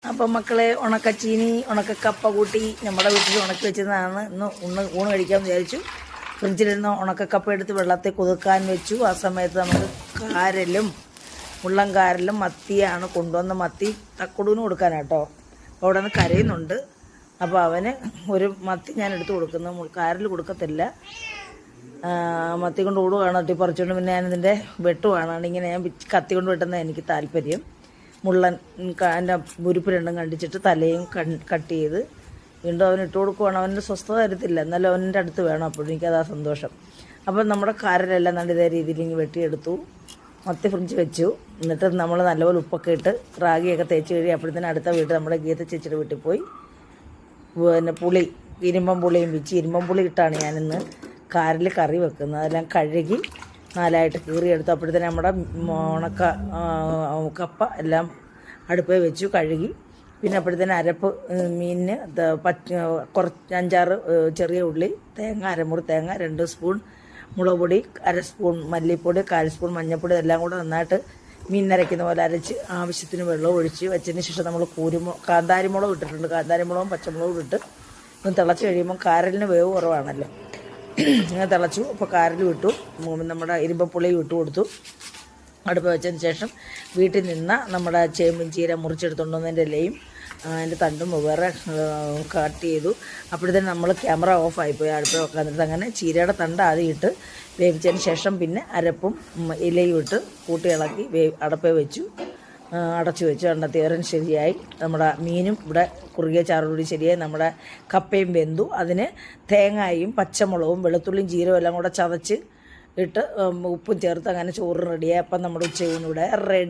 അപ്പം മക്കളെ, ഉണക്കച്ചീനി ഉണക്കക്കപ്പ കൂട്ടി നമ്മുടെ വീട്ടിൽ ഉണക്കി വെച്ചതാണ്. ഇന്ന് ഊണ് കഴിക്കാമെന്ന് വിചാരിച്ചു. ഫ്രിഡ്ജിലിരുന്ന് ഉണക്കക്കപ്പ എടുത്ത് വെള്ളത്തിൽ കുതിർക്കാൻ വെച്ചു. ആ സമയത്ത് നമുക്ക് കാരലും മുള്ളം കാരലും മത്തിയാണ് കൊണ്ടുവന്ന. മത്തി തക്കുടൂന് കൊടുക്കാനാട്ടോ. അപ്പോൾ അവിടെ നിന്ന് കരയുന്നുണ്ട്. അപ്പോൾ അവന് ഒരു മത്തി ഞാൻ എടുത്ത് കൊടുക്കുന്നു. കാരൽ കൊടുക്കത്തില്ല. മത്തി കൊണ്ട് ഓടുകയാണ്, തട്ടിപ്പറിച്ചുകൊണ്ട്. പിന്നെ ഞാനിതിൻ്റെ വെട്ടുവാണ്. ഇങ്ങനെ ഞാൻ കത്തി കൊണ്ട് വെട്ടുന്നത് എനിക്ക് താല്പര്യം. മുള്ളൻ എൻ്റെ മുരുപ്പ് രണ്ടും കണ്ടിച്ചിട്ട് തലയും കട്ട് ചെയ്ത് വീണ്ടും അവന് ഇട്ട് കൊടുക്കുവാണ്. അവൻ്റെ സ്വസ്ഥത തരത്തില്ല, എന്നാലും അവൻ്റെ അടുത്ത് വേണം. അപ്പോഴും എനിക്കതാ സന്തോഷം. അപ്പം നമ്മുടെ കാരലെല്ലാം നല്ല ഇതേ രീതിയിൽ ഇങ്ങനെ വെട്ടിയെടുത്തു. മത്തി ഫ്രിഡ്ജ് വെച്ചു. എന്നിട്ട് നമ്മൾ നല്ലപോലെ ഉപ്പൊക്കെ ഇട്ട് റാഗിയൊക്കെ തേച്ച് കഴിയും. അപ്പോഴത്തേനും അടുത്ത വീട്ടിൽ നമ്മുടെ ഗീത ചേച്ചിയുടെ വീട്ടിൽ പോയി പിന്നെ പുളി, ഇരുമ്പം പുളിയും വെച്ച് ഇരുമ്പം പുളി ഇട്ടാണ് ഞാനിന്ന് കാരൽ കറി വെക്കുന്നത്. അതെല്ലാം കഴുകി നാലായിട്ട് കീറിയെടുത്തു. അപ്പോഴത്തേനും നമ്മുടെ ഉണക്ക കപ്പ എല്ലാം അടുപ്പിൽ വെച്ചു കഴുകി. പിന്നെ അപ്പോഴത്തേനും അരപ്പ് മീനിന് കുറച്ച് 5-6 ചെറിയ ഉള്ളി, തേങ്ങ, അരമുറി തേങ്ങ, 2 സ്പൂൺ മുളക് പൊടി, 1/2 സ്പൂൺ മല്ലിപ്പൊടി, 1/4 സ്പൂൺ മഞ്ഞൾപ്പൊടി, എല്ലാം കൂടെ നന്നായിട്ട് മീൻ അരയ്ക്കുന്ന പോലെ അരച്ച് ആവശ്യത്തിന് വെള്ളം ഒഴിച്ച് വെച്ചതിന് ശേഷം നമ്മൾ കാന്താരിമുളക് ഇട്ടിട്ടുണ്ട്. കാന്താരിമുളകും പച്ചമുളകും ഇട്ട് ഒന്ന് തിളച്ച് കഴിയുമ്പോൾ കാരലിന് വേവ് കുറവാണല്ലോ. ഇങ്ങനെ തിളച്ചു. അപ്പോൾ കാരൽ വിട്ടു, നമ്മുടെ ഇരുമ്പപ്പുളി ഇട്ട് കൊടുത്തു. അടുപ്പ് വെച്ചതിന് ശേഷം വീട്ടിൽ നിന്ന് നമ്മുടെ ചേമ്പും ചീര മുറിച്ചെടുത്തുകൊണ്ടുവന്നതിൻ്റെ ഇലയും അതിൻ്റെ തണ്ടും വേറെ കട്ട് ചെയ്തു. അപ്പോഴത്തേനും നമ്മൾ ക്യാമറ ഓഫായിപ്പോയി. അടുപ്പ് വെക്കാൻ നേരത്ത് അങ്ങനെ ചീരയുടെ തണ്ട് ആദ്യം ഇട്ട് വേവിച്ചതിന് ശേഷം പിന്നെ അരപ്പും ഇലയും ഇട്ട് കൂട്ടി ഇളക്കി അടപ്പേ വെച്ചു, അടച്ചു വെച്ചു. തീരൻ ശരിയായി. നമ്മുടെ മീനും ഇവിടെ കുറുകിയ ചാറുകൂടി ശരിയായി. നമ്മുടെ കപ്പയും വെന്തു. അതിന് തേങ്ങയും പച്ചമുളകും വെളുത്തുള്ളിയും ജീരവും എല്ലാം കൂടെ ചതച്ച് ഇട്ട് ഉപ്പും ചേർത്ത് അങ്ങനെ ചോറ് റെഡിയായി. അപ്പം നമ്മുടെ ഉച്ചയൂണിവിടെ റെഡി.